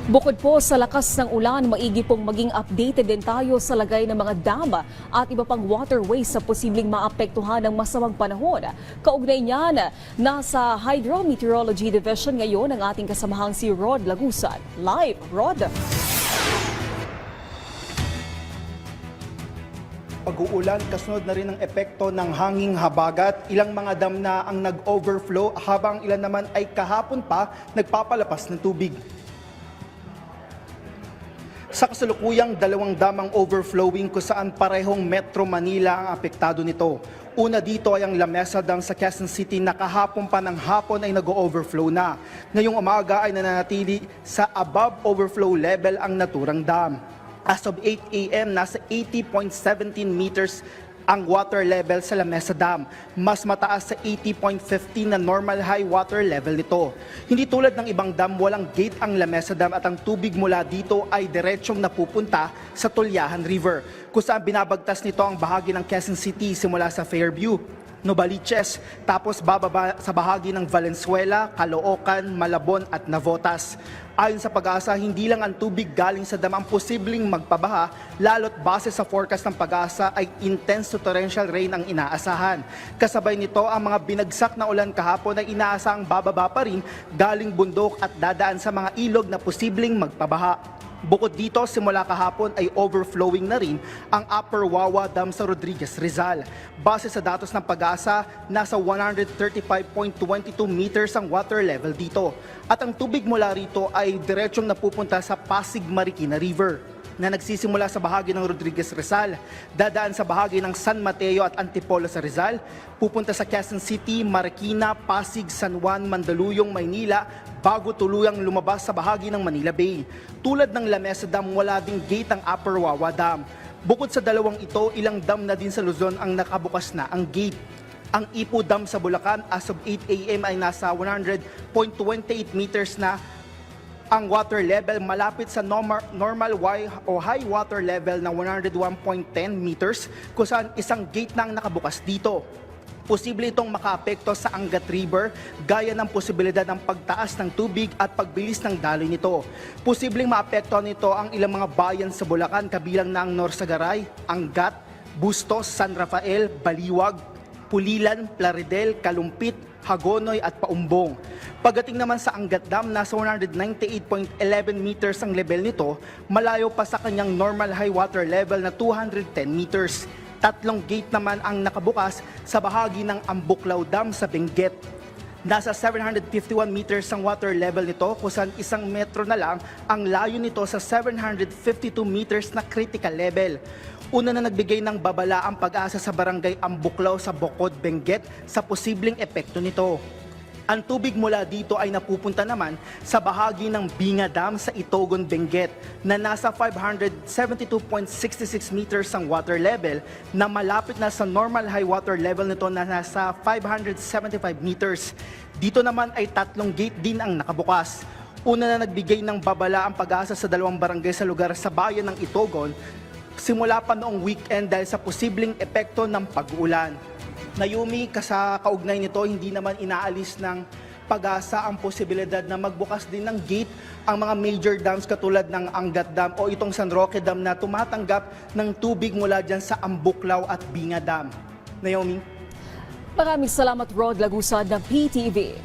Bukod po sa lakas ng ulan, maigi pong maging updated din tayo sa lagay ng mga dam at iba pang waterways sa posibleng maapektuhan ng masamang panahon. Kaugnay niyan, nasa Hydrometeorology Division ngayon ang ating kasamahang si Rod Lagusan. Live, Rod! Pag-uulan, kasunod na rin ang epekto ng hanging habagat. Ilang mga dam na ang nag-overflow habang ilan naman ay kahapon pa nagpapalapas ng tubig. Sa kasalukuyang dalawang dam ang overflowing kung saan parehong Metro Manila ang apektado nito. Una dito ay ang La Mesa Dam sa Quezon City na kahapon pa ng hapon ay nag-overflow na. Ngayong umaga ay nananatili sa above overflow level ang naturang dam. As of 8 a.m., nasa 80.17 meters ang water level sa La Mesa Dam. Mas mataas sa 80.15 na normal high water level nito. Hindi tulad ng ibang dam, walang gate ang La Mesa Dam at ang tubig mula dito ay diretsyong napupunta sa Tulyahan River, kung saan binabagtas nito ang bahagi ng Quezon City simula sa Fairview, Novaliches, tapos bababa sa bahagi ng Valenzuela, Caloocan, Malabon at Navotas. Ayon sa Pag-asa, hindi lang ang tubig galing sa dam ang posibleng magpabaha, lalo't base sa forecast ng Pag-asa ay intense to torrential rain ang inaasahan. Kasabay nito, ang mga binagsak na ulan kahapon ay inaasahang bababa pa rin galing bundok at dadaan sa mga ilog na posibleng magpabaha. Bukod dito, simula kahapon ay overflowing na rin ang Upper Wawa Dam sa Rodriguez, Rizal. Base sa datos ng Pag-asa, nasa 135.22 meters ang water level dito. At ang tubig mula rito ay diretsyong napupunta sa Pasig Marikina River, na nagsisimula sa bahagi ng Rodriguez, Rizal, dadaan sa bahagi ng San Mateo at Antipolo sa Rizal, pupunta sa Quezon City, Marikina, Pasig, San Juan, Mandaluyong, Maynila, bago tuluyang lumabas sa bahagi ng Manila Bay. Tulad ng La Mesa Dam, wala ding gate ang Upper Wawa Dam. Bukod sa dalawang ito, ilang dam na din sa Luzon ang nakabukas na ang gate. Ang Ipo Dam sa Bulacan, as of 8 a.m. ay nasa 100.28 meters na ang water level, malapit sa normal high water level na 101.10 meters, kung saan isang gate na ang nakabukas dito. Posible itong makaapekto sa Angat River, gaya ng posibilidad ng pagtaas ng tubig at pagbilis ng daloy nito. Posibleng maapektuhan nito ang ilang mga bayan sa Bulacan, kabilang na ang Norsagaray, Angat, Bustos, San Rafael, Baliwag, Pulilan, Plaridel, Kalumpit, Hagonoy at Paumbong. Pagdating naman sa Angat Dam, nasa 198.11 meters ang level nito, malayo pa sa kanyang normal high water level na 210 meters. Tatlong gate naman ang nakabukas sa bahagi ng Ambuklaw Dam sa Benguet. Nasa 751 meters ang water level nito, kung saan 1 metro na lang ang layo nito sa 752 meters na critical level. Una na nagbigay ng babala ang Pag-asa sa barangay Ambuklaw sa Bocod, Benguet sa posibleng epekto nito. Ang tubig mula dito ay napupunta naman sa bahagi ng Binga Dam sa Itogon, Benguet, na nasa 572.66 meters ang water level, na malapit na sa normal high water level nito na nasa 575 meters. Dito naman ay 3 gate din ang nakabukas. Una na nagbigay ng babala ang Pag-asa sa 2 barangay sa lugar sa bayan ng Itogon, simula pa noong weekend dahil sa posibleng epekto ng pag-ulan. Naomi, kaugnay nito, hindi naman inaalis ng Pag-asa ang posibilidad na magbukas din ng gate ang mga major dams katulad ng Angat Dam o itong San Roque Dam na tumatanggap ng tubig mula dyan sa Ambuklaw at Binga Dam. Naomi? Maraming salamat, Rod Lagusan ng PTV.